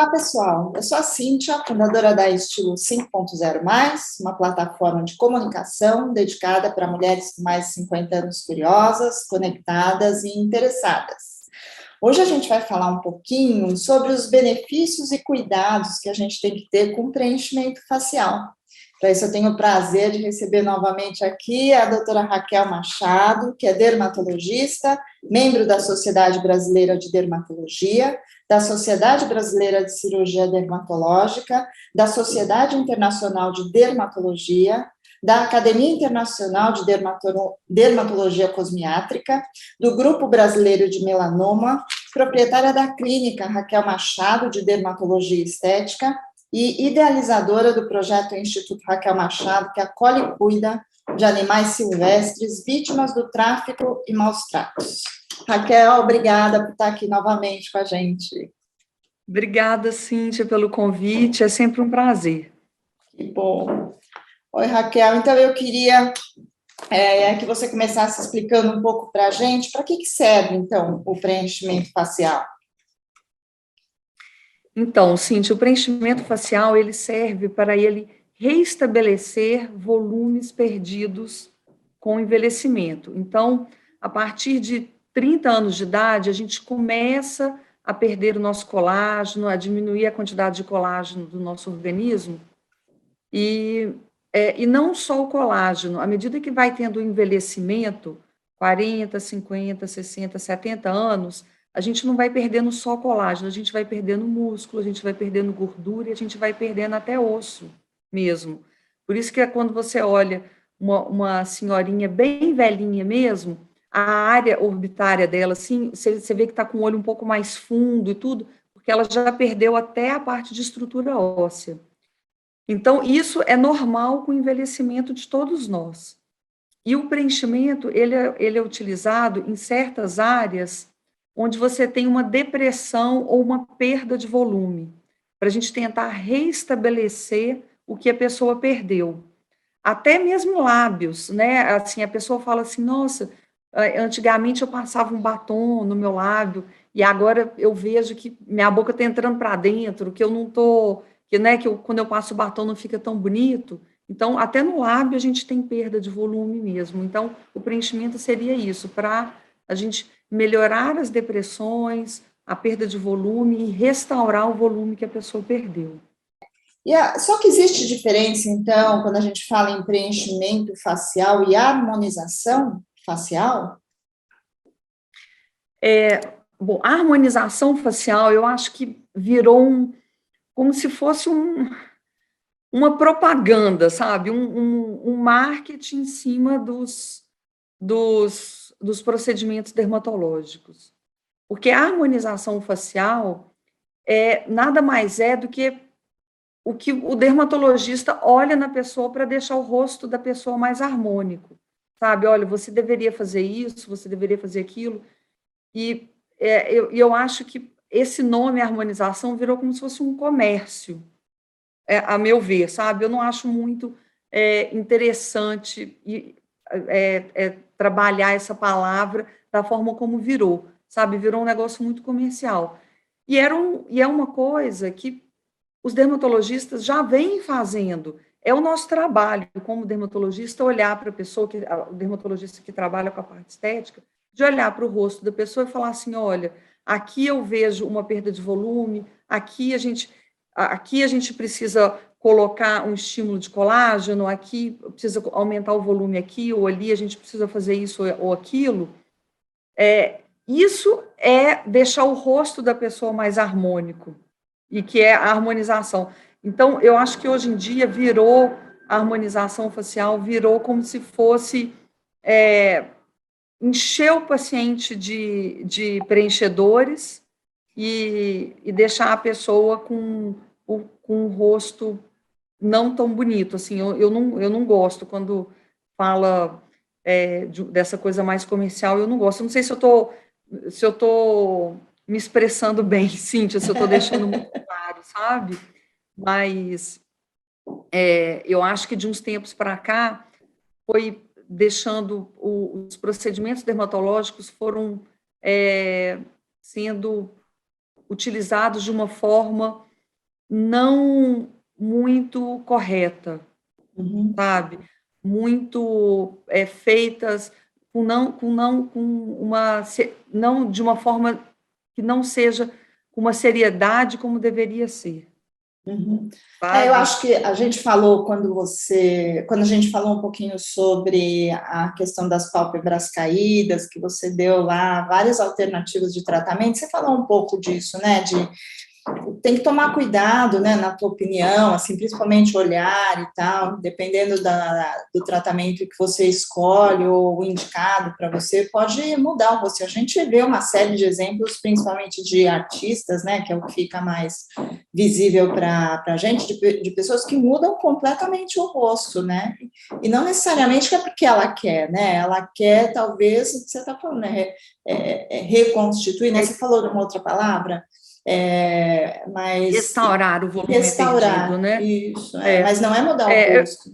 Olá, pessoal. Eu sou a Cíntia, fundadora da Estilo 5.0+, uma plataforma de comunicação dedicada para mulheres com mais de 50 anos curiosas, conectadas e interessadas. Hoje a gente vai falar um pouquinho sobre os benefícios e cuidados que a gente tem que ter com o preenchimento facial. Para isso eu tenho o prazer de receber novamente aqui a doutora Raquel Machado, que é dermatologista, membro da Sociedade Brasileira de Dermatologia, da Sociedade Brasileira de Cirurgia Dermatológica, da Sociedade Internacional de Dermatologia, da Academia Internacional de Dermatologia Cosmiátrica, do Grupo Brasileiro de Melanoma, proprietária da clínica Raquel Machado de Dermatologia Estética e idealizadora do projeto Instituto Raquel Machado, que acolhe e cuida de animais silvestres vítimas do tráfico e maus tratos. Raquel, obrigada por estar aqui novamente com a gente. Obrigada, Cíntia, pelo convite, é sempre um prazer. Que bom. Oi, Raquel, então eu queria que você começasse explicando um pouco para a gente, para que serve, então, o preenchimento facial? Então, Cíntia, o preenchimento facial, ele serve para ele reestabelecer volumes perdidos com o envelhecimento. Então, a partir de 30 anos de idade, a gente começa a perder o nosso colágeno, a diminuir a quantidade de colágeno do nosso organismo, e não só o colágeno, à medida que vai tendo o envelhecimento, 40, 50, 60, 70 anos, a gente não vai perdendo só colágeno, a gente vai perdendo músculo, a gente vai perdendo gordura e a gente vai perdendo até osso mesmo. Por isso que quando você olha uma senhorinha bem velhinha mesmo, a área orbitária dela, assim, você vê que está com o olho um pouco mais fundo e tudo, porque ela já perdeu até a parte de estrutura óssea. Então, isso é normal com o envelhecimento de todos nós. E o preenchimento, ele é utilizado em certas áreas onde você tem uma depressão ou uma perda de volume, para a gente tentar reestabelecer o que a pessoa perdeu. Até mesmo lábios, né? Assim, a pessoa fala assim, nossa, antigamente eu passava um batom no meu lábio e agora eu vejo que minha boca está entrando para dentro, que eu não estou, né, quando eu passo o batom não fica tão bonito. Então, até no lábio a gente tem perda de volume mesmo. Então, o preenchimento seria isso, para a gente melhorar as depressões, a perda de volume e restaurar o volume que a pessoa perdeu. Só que existe diferença, então, quando a gente fala em preenchimento facial e harmonização facial? Bom, a harmonização facial, eu acho que virou como se fosse uma propaganda, sabe? Um marketing em cima dos procedimentos dermatológicos. Porque a harmonização facial nada mais é do que o que o dermatologista olha na pessoa para deixar o rosto da pessoa mais harmônico, sabe? Olha, você deveria fazer isso, você deveria fazer aquilo. E eu acho que esse nome harmonização virou como se fosse um comércio, a meu ver, sabe? Eu não acho muito interessante trabalhar essa palavra da forma como virou, sabe? Virou um negócio muito comercial. E é uma coisa que os dermatologistas já vêm fazendo. É o nosso trabalho, como dermatologista, olhar para a pessoa, o dermatologista que trabalha com a parte estética, de olhar para o rosto da pessoa e falar assim, olha, aqui eu vejo uma perda de volume, aqui a gente precisa colocar um estímulo de colágeno, aqui precisa aumentar o volume aqui ou ali, a gente precisa fazer isso ou aquilo. Isso é deixar o rosto da pessoa mais harmônico, e que é a harmonização. Então, eu acho que hoje em dia a harmonização facial virou como se fosse encher o paciente de preenchedores e deixar a pessoa com um rosto não tão bonito. Assim, eu não gosto quando fala dessa coisa mais comercial, eu não gosto. Eu não sei se eu tô me expressando bem, Cíntia, se eu estou deixando muito claro, sabe? Mas eu acho que de uns tempos para cá foi deixando os procedimentos dermatológicos foram sendo utilizados de uma forma não muito correta, Uhum. sabe? Muito feitas com uma não de uma forma que não seja com uma seriedade como deveria ser, Uhum. Eu sabe? acho que a gente falou quando a gente falou um pouquinho sobre a questão das pálpebras caídas, que você deu lá várias alternativas de tratamento, você falou um pouco disso, né, de tem que tomar cuidado, né, na tua opinião, assim, principalmente olhar e tal, dependendo do tratamento que você escolhe ou o indicado para você, pode mudar o rosto. A gente vê uma série de exemplos, principalmente de artistas, né, que é o que fica mais visível para a gente, de pessoas que mudam completamente o rosto, né, e não necessariamente é porque ela quer, né, ela quer, talvez, o que você está falando, né, reconstituir, né, você falou de uma outra palavra, mas Restaurar o volume perdido, restaurar, né? isso, É, mas não é mudar o é, rosto,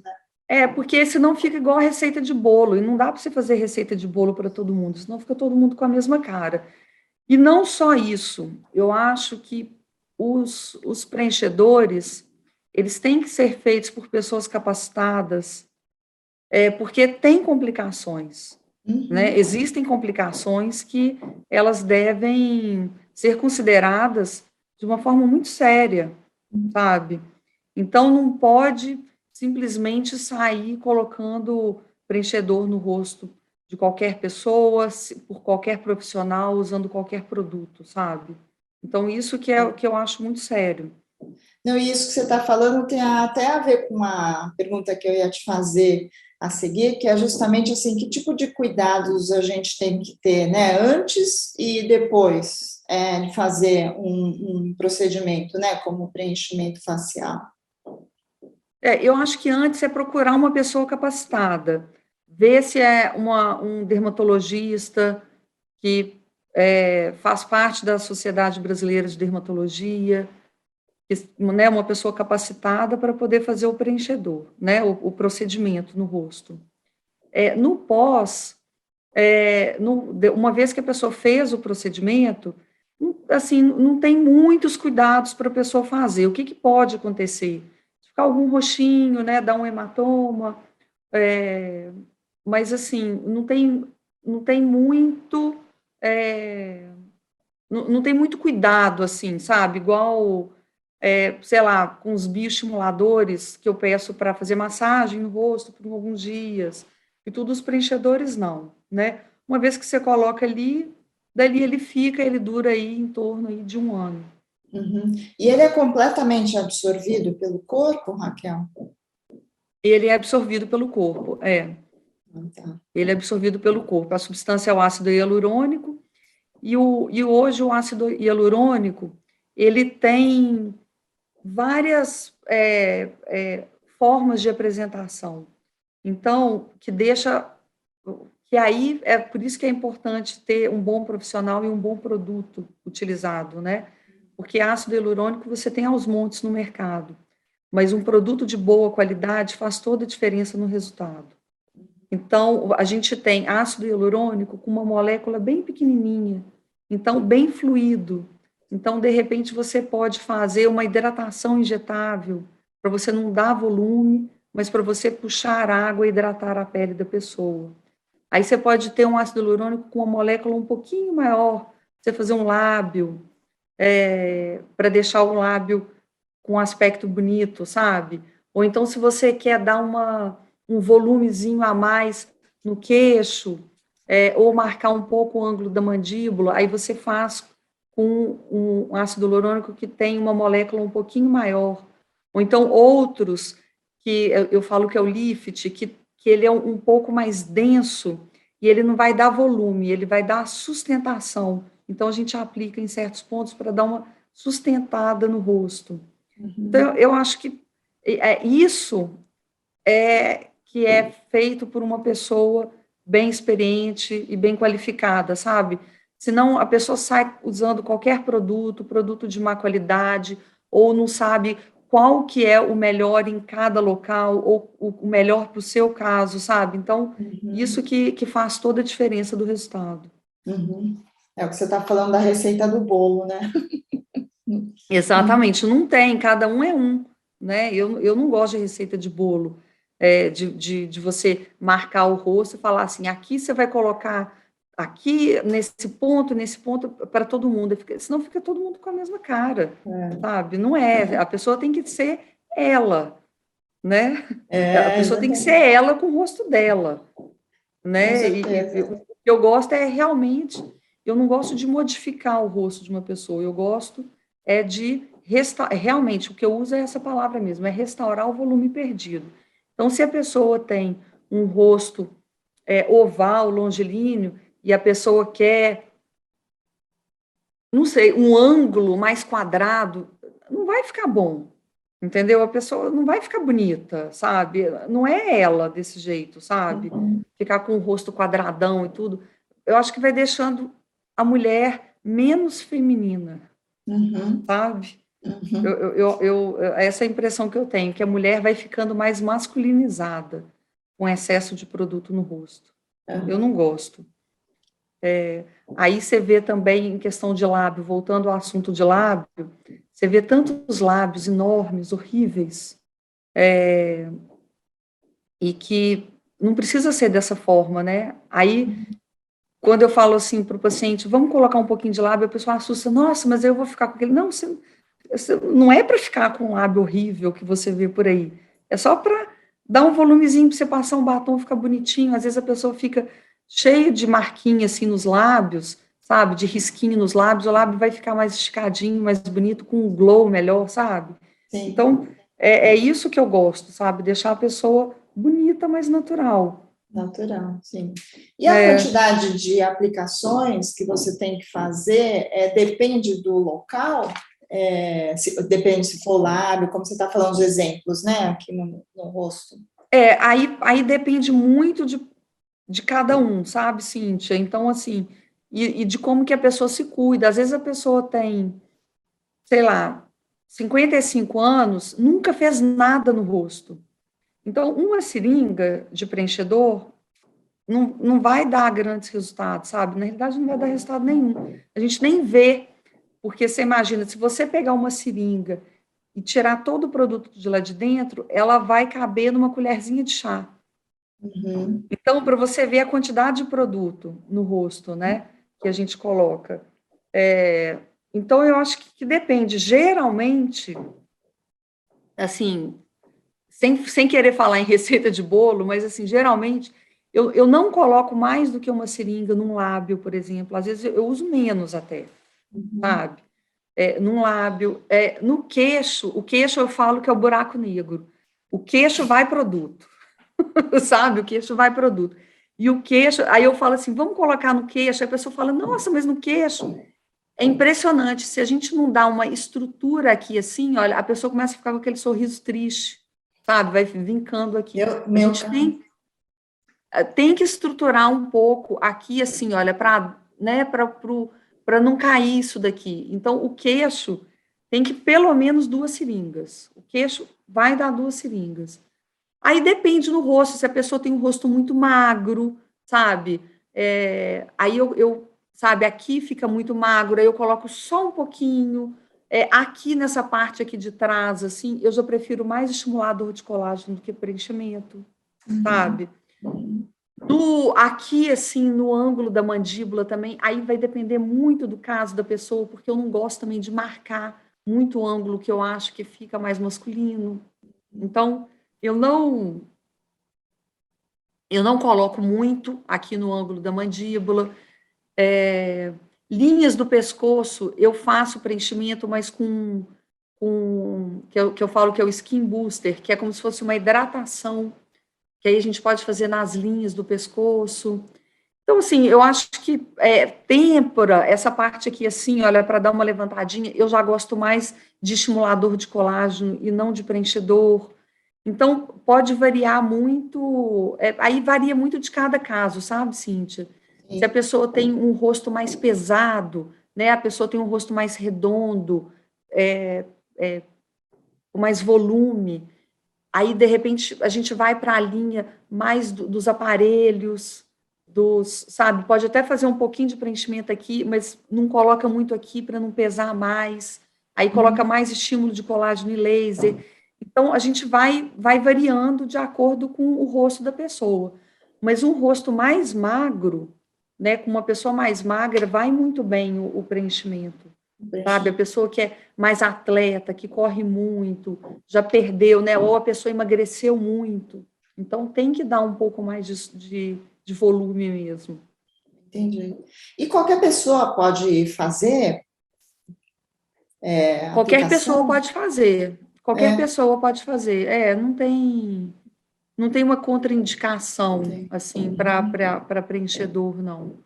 né? porque senão fica igual a receita de bolo, e não dá para você fazer receita de bolo para todo mundo, senão fica todo mundo com a mesma cara. E não só isso, eu acho que os preenchedores, eles têm que ser feitos por pessoas capacitadas, porque tem complicações, né? Uhum, Existem complicações que elas devem ser consideradas de uma forma muito séria, sabe? Então, não pode simplesmente sair colocando preenchedor no rosto de qualquer pessoa, por qualquer profissional, usando qualquer produto, sabe? Então, isso que é o que eu acho muito sério. Não, e isso que você está falando tem até a ver com uma pergunta que eu ia te fazer a seguir, que é justamente assim, que tipo de cuidados a gente tem que ter, né, antes e depois de fazer um procedimento, né, como o preenchimento facial. Eu acho que antes é procurar uma pessoa capacitada, ver se é um dermatologista que faz parte da Sociedade Brasileira de Dermatologia, né, uma pessoa capacitada para poder fazer o preenchedor, né, o procedimento no rosto. No pós, uma vez que a pessoa fez o procedimento, assim, não tem muitos cuidados para a pessoa fazer. O que, que pode acontecer? Ficar algum roxinho, né, dar um hematoma, é, mas assim, não tem muito, é, não tem muito cuidado, assim, sabe? Igual, sei lá, com os bioestimuladores que eu peço para fazer massagem no rosto por alguns dias, e tudo os preenchedores não, né? Uma vez que você coloca ali, dali ele fica, ele dura aí em torno aí de 1 ano. Uhum. E ele é completamente absorvido pelo corpo, Raquel? Ele é absorvido pelo corpo, Ah, tá. ele é absorvido pelo corpo. A substância é o ácido hialurônico, e hoje o ácido hialurônico, ele tem várias formas de apresentação. Então, que aí é por isso que é importante ter um bom profissional e um bom produto utilizado, né? Porque ácido hialurônico você tem aos montes no mercado, mas um produto de boa qualidade faz toda a diferença no resultado. Então, a gente tem ácido hialurônico com uma molécula bem pequenininha, então bem fluido. Então, de repente, você pode fazer uma hidratação injetável para você não dar volume, mas para você puxar água e hidratar a pele da pessoa. Aí você pode ter um ácido hialurônico com uma molécula um pouquinho maior, você fazer um lábio, para deixar o lábio com um aspecto bonito, sabe? Ou então, se você quer dar um volumezinho a mais no queixo, ou marcar um pouco o ângulo da mandíbula, aí você faz com um ácido hialurônico que tem uma molécula um pouquinho maior. Ou então, outros, que eu falo que é o lift, que ele é um pouco mais denso, e ele não vai dar volume, ele vai dar sustentação. Então, a gente aplica em certos pontos para dar uma sustentada no rosto. Então, Uhum. eu acho que isso que é feito por uma pessoa bem experiente e bem qualificada, sabe? Senão a pessoa sai usando qualquer produto de má qualidade, ou não sabe qual que é o melhor em cada local, ou o melhor para o seu caso, sabe? Então, isso Uhum. que faz toda a diferença do resultado. Uhum. É o que você está falando da receita do bolo, né? Exatamente, não tem, cada um é um, né? Eu não gosto de receita de bolo, de você marcar o rosto e falar assim, aqui você vai colocar aqui, nesse ponto, para todo mundo, senão fica todo mundo com a mesma cara, sabe? Não é, a pessoa tem que ser ela, né? A pessoa tem que ser Exatamente. ela com o rosto dela, Com né? E certeza. o que eu gosto é realmente, eu não gosto de modificar o rosto de uma pessoa, eu gosto de realmente, o que eu uso é essa palavra mesmo, é restaurar o volume perdido. Então, se a pessoa tem um rosto oval, longilíneo, e a pessoa quer, não sei, um ângulo mais quadrado, não vai ficar bom, entendeu? A pessoa não vai ficar bonita, sabe? Não é ela desse jeito, sabe? Uhum. Ficar com o rosto quadradão e tudo. Eu acho que vai deixando a mulher menos feminina, Uhum. sabe? Uhum. Essa é a impressão que eu tenho, que a mulher vai ficando mais masculinizada com excesso de produto no rosto. Eu não Uhum. gosto. Aí você vê também em questão de lábio, voltando ao assunto de lábio, você vê tantos lábios enormes, horríveis, e que não precisa ser dessa forma, né? Aí, quando eu falo assim para o paciente, vamos colocar um pouquinho de lábio, a pessoa assusta, nossa, mas eu vou ficar com aquele. Não, não é para ficar com um lábio horrível que você vê por aí. É só para dar um volumezinho para você passar um batom, ficar bonitinho. Às vezes a pessoa fica cheia de marquinha assim nos lábios, sabe? De risquinho nos lábios, o lábio vai ficar mais esticadinho, mais bonito, com um glow melhor, sabe? Sim. Então, é isso que eu gosto, sabe? Deixar a pessoa bonita, mas natural. Natural, sim. E a É, quantidade de aplicações que você tem que fazer depende do local? Depende se for lábio, como você está falando os exemplos, né? Aqui no rosto. aí depende muito de cada um, sabe, Cíntia? Então, assim, e de como que a pessoa se cuida. Às vezes a pessoa tem, sei lá, 55 anos, nunca fez nada no rosto. Então, uma seringa de preenchedor não vai dar grandes resultados, sabe? Na realidade, não vai dar resultado nenhum. A gente nem vê, porque você imagina, se você pegar uma seringa e tirar todo o produto de lá de dentro, ela vai caber numa colherzinha de chá. Uhum. Então, para você ver a quantidade de produto no rosto, né, que a gente coloca. Então, eu acho que depende. Geralmente, assim, sem querer falar em receita de bolo, mas, assim, geralmente, eu não coloco mais do que uma seringa num lábio, por exemplo. Às vezes, eu uso menos até, Uhum. sabe? Num lábio. No queixo, o queixo eu falo que é o buraco negro. O queixo vai produto. Sabe? O queixo vai produto. E o queixo, aí eu falo assim, vamos colocar no queixo, aí a pessoa fala, nossa, mas no queixo é impressionante, se a gente não dá uma estrutura aqui assim, olha, a pessoa começa a ficar com aquele sorriso triste, sabe? Vai vincando aqui. A Meu gente caso. tem que estruturar um pouco aqui, assim, olha, para, né, para não cair isso daqui. Então, o queixo tem que pelo menos 2 seringas. O queixo vai dar 2 seringas. Aí depende do rosto, se a pessoa tem um rosto muito magro, sabe? Aí sabe, aqui fica muito magro, aí eu coloco só um pouquinho. Aqui nessa parte aqui de trás, assim, eu já prefiro mais estimulador de colágeno do que preenchimento, Uhum. sabe? Uhum. Aqui, assim, no ângulo da mandíbula também, aí vai depender muito do caso da pessoa, porque eu não gosto também de marcar muito o ângulo que eu acho que fica mais masculino. Então, eu não Eu não coloco muito aqui no ângulo da mandíbula. Linhas do pescoço, eu faço preenchimento, mas que eu falo que é o skin booster, que é como se fosse uma hidratação, que aí a gente pode fazer nas linhas do pescoço. Então, assim, eu acho que têmpora, essa parte aqui, assim, olha, para dar uma levantadinha, eu já gosto mais de estimulador de colágeno e não de preenchedor. Então, pode variar muito, aí varia muito de cada caso, sabe, Cíntia? Se a Sim. pessoa tem um rosto mais pesado, né, a pessoa tem um rosto mais redondo, é, com mais volume, aí, de repente, a gente vai para a linha mais dos aparelhos, sabe, pode até fazer um pouquinho de preenchimento aqui, mas não coloca muito aqui para não pesar mais. aí coloca mais estímulo de colágeno e laser. Então, a gente vai variando de acordo com o rosto da pessoa. Mas um rosto mais magro, né, com uma pessoa mais magra, vai muito bem o preenchimento. Sabe? A pessoa que é mais atleta, que corre muito, já perdeu, né? Ou a pessoa emagreceu muito. Então, tem que dar um pouco mais de volume mesmo. Entendi. E qualquer pessoa pode fazer Qualquer aplicação? pessoa pode fazer. Qualquer pessoa pode fazer. Não tem uma contraindicação, assim, para preenchedor, não.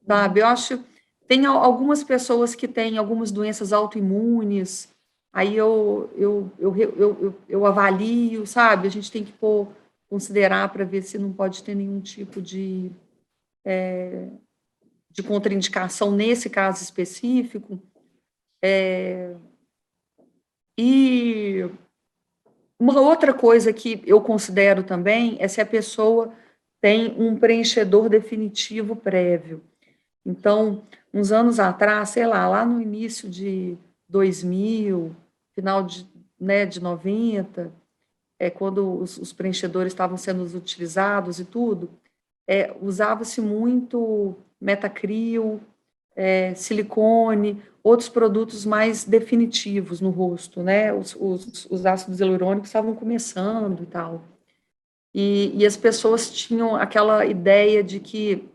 Sabe? Eu acho... Tem algumas pessoas que têm algumas doenças autoimunes, aí eu avalio, sabe? A gente tem que considerar para ver se não pode ter nenhum tipo de contraindicação nesse caso específico. E uma outra coisa que eu considero também é se a pessoa tem um preenchedor definitivo prévio. Então, uns anos atrás, sei lá no início de 2000, final de 90, quando os preenchedores estavam sendo utilizados e tudo, usava-se muito metacril, silicone, outros produtos mais definitivos no rosto, né? Os ácidos hialurônicos estavam começando e tal. E as pessoas tinham aquela ideia de que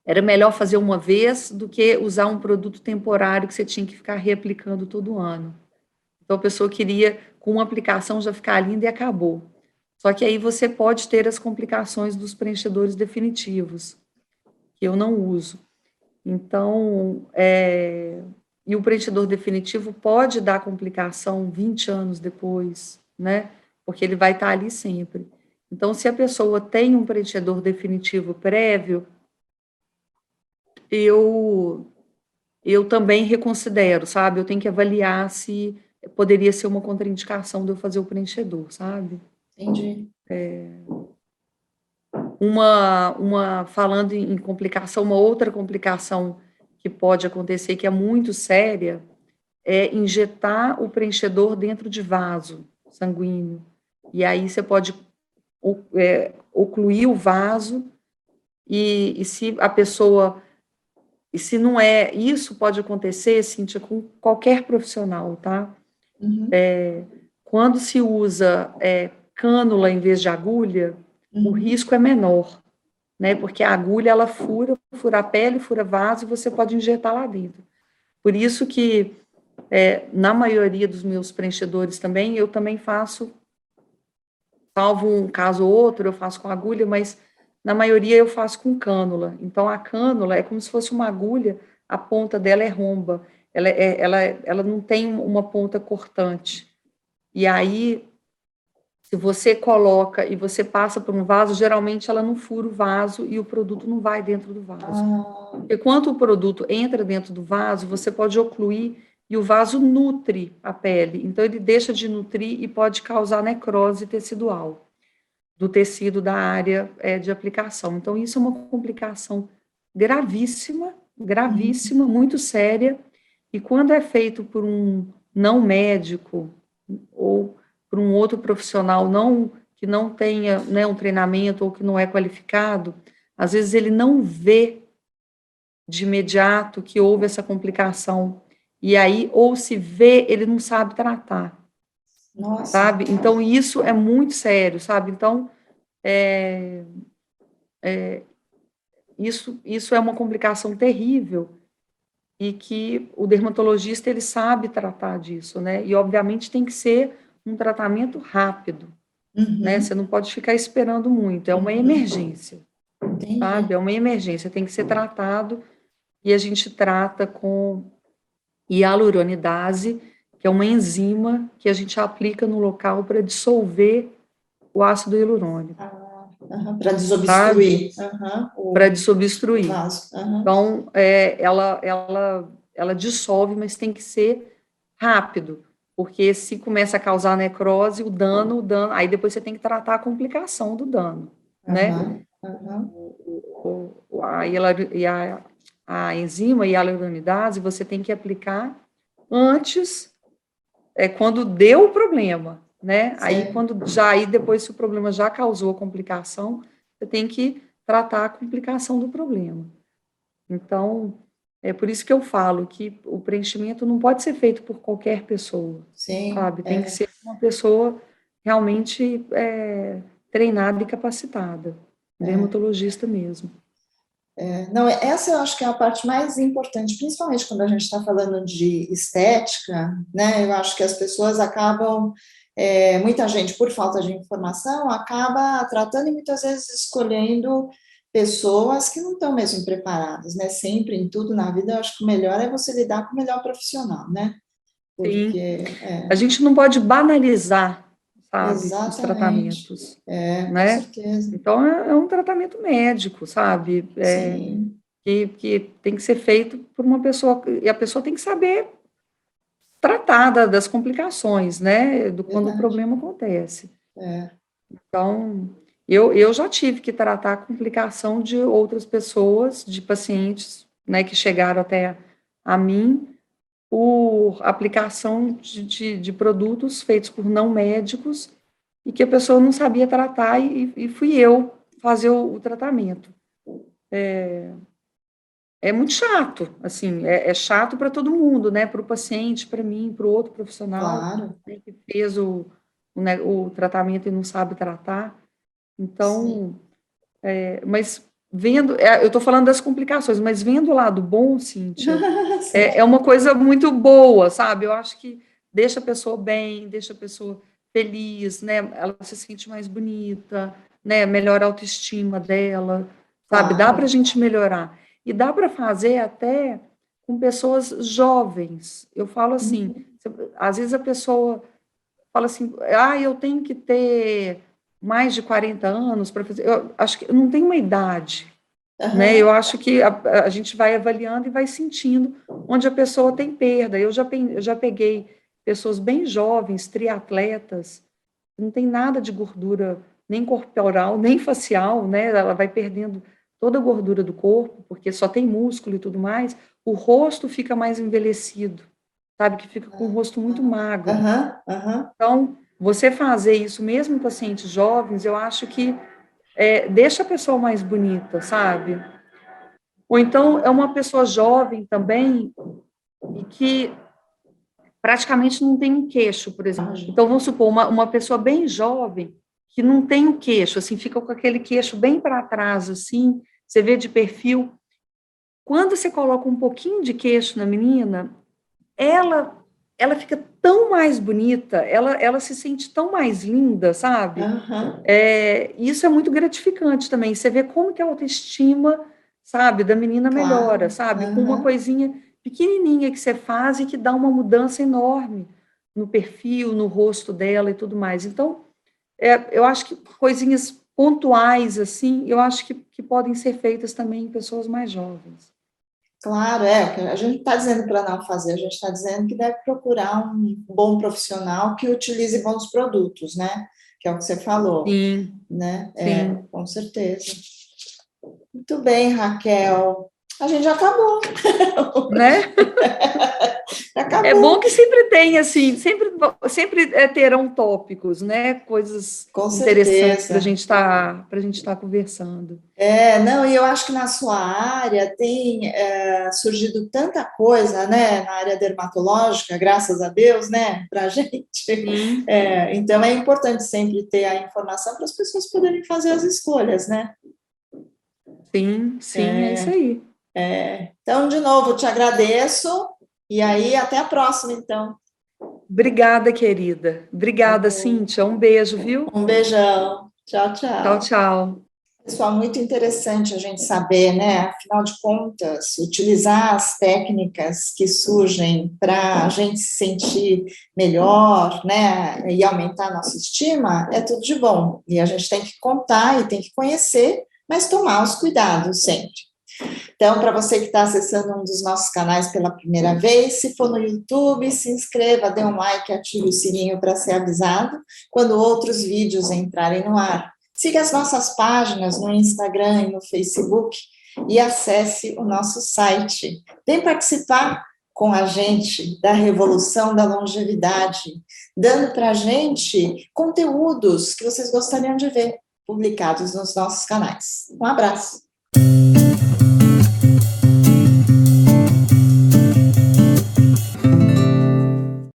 era melhor fazer uma vez do que usar um produto temporário que você tinha que ficar reaplicando todo ano. Então, a pessoa queria, com uma aplicação, já ficar linda e acabou. Só que aí você pode ter as complicações dos preenchedores definitivos, que eu não uso. Então, e o preenchedor definitivo pode dar complicação 20 anos depois, né? Porque ele vai estar ali sempre. Então, se a pessoa tem um preenchedor definitivo prévio, eu também reconsidero, sabe? Eu tenho que avaliar se poderia ser uma contraindicação de eu fazer o preenchedor, sabe? Entendi. Falando em complicação, uma outra complicação que pode acontecer, que é muito séria, é injetar o preenchedor dentro de vaso sanguíneo. E aí você pode ocluir o vaso e se a pessoa... E se não é... Isso pode acontecer, Cíntia, com qualquer profissional, tá? Uhum. Quando se usa cânula em vez de agulha, o risco é menor, né? Porque a agulha, ela fura a pele, fura vaso, e você pode injetar lá dentro. Por isso que, na maioria dos meus preenchedores também, eu também faço, salvo um caso ou outro, eu faço com agulha, mas na maioria eu faço com cânula. Então, a cânula é como se fosse uma agulha, a ponta dela é romba, ela não tem uma ponta cortante. E aí, se você coloca e você passa por um vaso, geralmente ela não fura o vaso e o produto não vai dentro do vaso. Porque quando o produto entra dentro do vaso, você pode ocluir e o vaso nutre a pele. Então, ele deixa de nutrir e pode causar necrose tecidual do tecido da área de aplicação. Então, isso é uma complicação gravíssima, gravíssima, muito séria. E quando é feito por um não médico ou por um outro profissional que não tenha, né, um treinamento ou que não é qualificado, às vezes ele não vê de imediato que houve essa complicação. E aí, ou se vê, ele não sabe tratar. Nossa. Sabe? Então, isso é muito sério, sabe? Então, isso é uma complicação terrível e que o dermatologista, ele sabe tratar disso, né? E, obviamente, tem que ser um tratamento rápido, né? Você não pode ficar esperando muito, é uma emergência, sabe? É uma emergência, tem que ser tratado e a gente trata com hialuronidase, que é uma enzima que a gente aplica no local para dissolver o ácido hialurônico. Para desobstruir. Para desobstruir. Uhum. Então, ela dissolve, mas tem que ser rápido, porque se começa a causar necrose, o dano, aí depois você tem que tratar a complicação do dano, né? A enzima hialuronidase você tem que aplicar antes quando deu o problema, né? Sim. Aí depois, se o problema já causou a complicação, você tem que tratar a complicação do problema. Então, é por isso que eu falo que o preenchimento não pode ser feito por qualquer pessoa, Sim, sabe? Tem que ser uma pessoa realmente treinada e capacitada, dermatologista mesmo. Não, essa eu acho que é a parte mais importante, principalmente quando a gente está falando de estética, né? Eu acho que as pessoas acabam, muita gente, por falta de informação, acaba tratando e muitas vezes escolhendo pessoas que não estão mesmo preparadas, né? Sempre, em tudo na vida, eu acho que o melhor é você lidar com o melhor profissional, né? Sim. Porque, A gente não pode banalizar, sabe, os exatamente, tratamentos, com né? certeza, Então, é um tratamento médico, sabe? sim, Que tem que ser feito por uma pessoa, e a pessoa tem que saber tratar das complicações, né? Quando o verdade, problema acontece. é, Então, eu já tive que tratar a complicação de outras pessoas, de pacientes, né, que chegaram até a mim, por aplicação de produtos feitos por não médicos e que a pessoa não sabia tratar e fui eu fazer o tratamento. É muito chato, assim, é chato para todo mundo, né? Para o paciente, para mim, para o outro profissional, claro, né, que fez o tratamento e não sabe tratar. sim. Então, mas vendo, eu estou falando das complicações, mas vendo o lado bom, Cíntia, Sim. é uma coisa muito boa, sabe? Eu acho que deixa a pessoa bem, deixa a pessoa feliz, né? Ela se sente mais bonita, né? Melhora a autoestima dela, sabe? Dá para a Claro. gente melhorar. E dá para fazer até com pessoas jovens. Eu falo assim, Uhum. às vezes a pessoa fala assim, eu tenho que ter mais de 40 anos para fazer. Eu acho que eu não tem uma idade, né? Aham. Eu acho que a gente vai avaliando e vai sentindo onde a pessoa tem perda. Eu já peguei pessoas bem jovens, triatletas, não tem nada de gordura, nem corporal, nem facial, né? Ela vai perdendo toda a gordura do corpo, porque só tem músculo e tudo mais. O rosto fica mais envelhecido, sabe? Que fica com o rosto muito magro. Aham. Aham. Então, você fazer isso mesmo em pacientes jovens, eu acho que deixa a pessoa mais bonita, sabe? Ou então é uma pessoa jovem também e que praticamente não tem um queixo, por exemplo. Então, vamos supor, uma pessoa bem jovem que não tem o queixo, assim, fica com aquele queixo bem para trás, assim, você vê de perfil. Quando você coloca um pouquinho de queixo na menina, ela ela fica tão mais bonita, ela se sente tão mais linda, sabe? Aham. Isso é muito gratificante também. Você vê como que a autoestima, sabe, da menina melhora, Claro. sabe? Com uma Aham. coisinha pequenininha que você faz e que dá uma mudança enorme no perfil, no rosto dela e tudo mais. Então, eu acho que coisinhas pontuais, assim, eu acho que podem ser feitas também em pessoas mais jovens. Claro, o que a gente está dizendo para não fazer, a gente está dizendo que deve procurar um bom profissional que utilize bons produtos, né? Que é o que você falou, Sim, né? sim. Com certeza. Muito bem, Raquel. A gente já acabou. Né? É bom Acabou, que sempre tem, assim, sempre terão tópicos, né? Coisas com interessantes certeza. para a gente estar conversando. Não, e eu acho que na sua área tem surgido tanta coisa, né, na área dermatológica, graças a Deus, né, para a gente. Sim, Então é importante sempre ter a informação para as pessoas poderem fazer as escolhas, né? sim, sim, é isso aí. Então, de novo, eu te agradeço e aí até a próxima, então. Obrigada, querida. Tá Obrigada, bom. Cíntia. Um beijo, viu? Um beijão. Tchau, Tchau, tchau. tchau. Pessoal, muito interessante a gente saber, né? Afinal de contas, utilizar as técnicas que surgem para a gente se sentir melhor, né? E aumentar a nossa estima, é tudo de bom. E a gente tem que contar e tem que conhecer, mas tomar os cuidados sempre. Então, para você que está acessando um dos nossos canais pela primeira vez, se for no YouTube, se inscreva, dê um like, ative o sininho para ser avisado quando outros vídeos entrarem no ar. Siga as nossas páginas no Instagram e no Facebook e acesse o nosso site. Vem participar, com a gente da revolução da longevidade, dando para a gente conteúdos que vocês gostariam de ver publicados nos nossos canais. Um abraço!